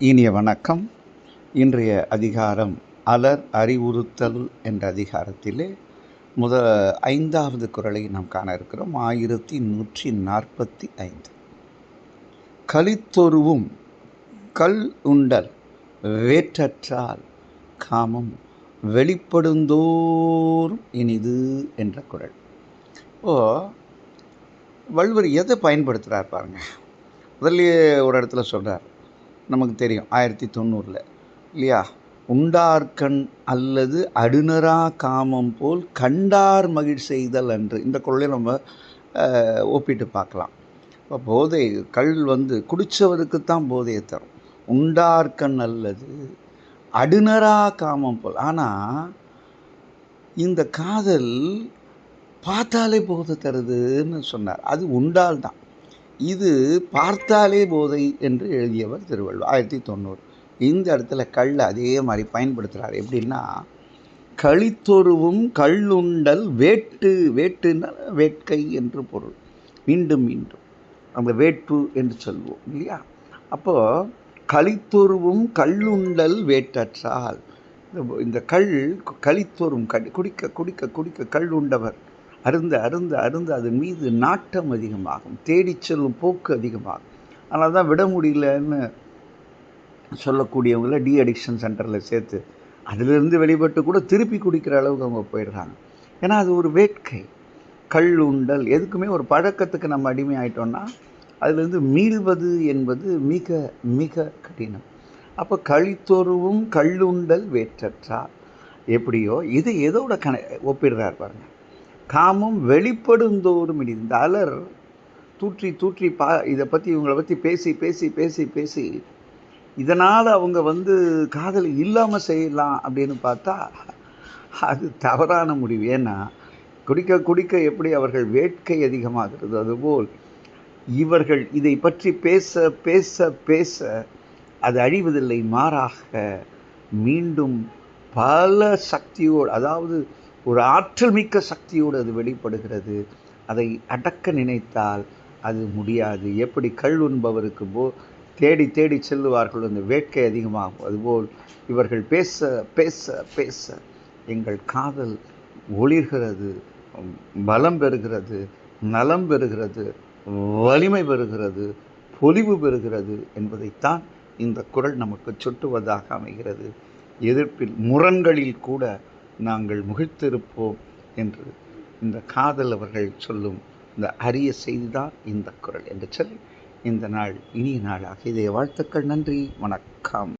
இனிய வணக்கம். இன்றைய அதிகாரம் அலர் அறிவுறுத்தல் என்ற அதிகாரத்திலே 5வது குறளை நாம் காண இருக்கிறோம். 1145. களித்தொருவும் கல் உண்டல் வேற்றற்றால் காமம் வெளிப்படுந்தோறும் இனிது என்ற குறள். வள்ளுவர் எதை பயன்படுத்துகிறார் பாருங்க. முதல்லையே ஒரு இடத்துல சொல்கிறார், நமக்கு தெரியும் 1090 இல்லையா, உண்டார்கண் அல்லது அடுநரா காமம் போல் கண்டார் மகிழ் செய்தல் அன்று. இந்த குறளையும் நம்ம ஒப்பிட்டு பார்க்கலாம். இப்போ போதை கல் குடித்தவருக்குத்தான் போதையை தரும். உண்டார்கண் அல்லது அடுநரா காமம் போல். ஆனால் இந்த காதல் பார்த்தாலே போதை தருதுன்னு சொன்னார். அது உண்டால் தான். இது பார்த்தாலே போதை என்று எழுதியவர் திருவள்ளுவர் 1090. இந்த இடத்துல கல் அதே மாதிரி பயன்படுத்துகிறார். எப்படின்னா, களித்தொருவும் கல்லுண்டல் வேட்டுன்னா வேட்கை என்று பொருள். மீண்டும் மீண்டும் நம்ம வேட்பு என்று சொல்வோம் இல்லையா. அப்போது களித்தொருவும் கல்லுண்டல் வேற்றற்றால், இந்த களித்தொரும் குடிக்க குடிக்க குடிக்க கல் உண்டவர் அருந்த அருந்த அருந்த அது மீது நாட்டம் அதிகமாகும், தேடி செல்லும் போக்கு அதிகமாகும். அதனால தான் விட முடியலன்னு சொல்லக்கூடியவங்கள டி அடிக்ஷன் சென்டரில் சேர்த்து அதிலிருந்து வெளிப்பட்டு கூட திருப்பி குடிக்கிற அளவுக்கு அவங்க போயிடுறாங்க. ஏன்னா அது ஒரு வேட்கை. கல் உண்டல் எதுக்குமே ஒரு பழக்கத்துக்கு நம்ம அடிமை ஆகிட்டோம்னா அதுலேருந்து மீள்வது என்பது மிக மிக கடினம். அப்போ களித்தொருவும் கல்லுண்டல் வேற்றற்றால் எப்படியோ இது எதோட ஒப்பிடுறார் பாருங்கள். காமம் வெளிப்படுந்தோறும் இனி. இந்த அலர் தூற்றி தூற்றி இதை பற்றி இவங்களை பற்றி பேசி பேசி பேசி பேசி இதனால் அவங்க காதல் இல்லாமல் செய்யலாம் அப்படின்னு பார்த்தா அது தவறான முடிவு. ஏன்னா குடிக்க குடிக்க எப்படி அவர்கள் வேட்கை அதிகமாகிறது, அதுபோல் இவர்கள் இதை பற்றி பேச பேச பேச அது அழிவதில்லை, மாறாக மீண்டும் பல சக்தியோடு, அதாவது ஒரு ஆற்றல் மிக்க சக்தியோடு அது வெளிப்படுகிறது. அதை அடக்க நினைத்தால் அது முடியாது. எப்படி கல் உண்பவருக்கு தேடி தேடி செல்லுவார்கள், அந்த வேட்கை அதிகமாகும். அதுபோல் இவர்கள் பேச பேச பேச எங்கள் காதல் ஒளிர்கிறது, பலம் பெறுகிறது, நலம் பெறுகிறது, வலிமை பெறுகிறது, பொலிவு பெறுகிறது என்பதைத்தான் இந்த குறள் நமக்கு சுட்டுவதாக அமைகிறது. எதிர்ப்பில் முரண்களில் கூட நாங்கள் முகிழ்த்திருப்போம் என்று இந்த காதல் அவர்கள் சொல்லும் இந்த அரிய செய்திதான் இந்த குறள் என்று சொல்லி இந்த நாள் இனிய நாளாக இதை வாழ்த்துக்கள். நன்றி, வணக்கம்.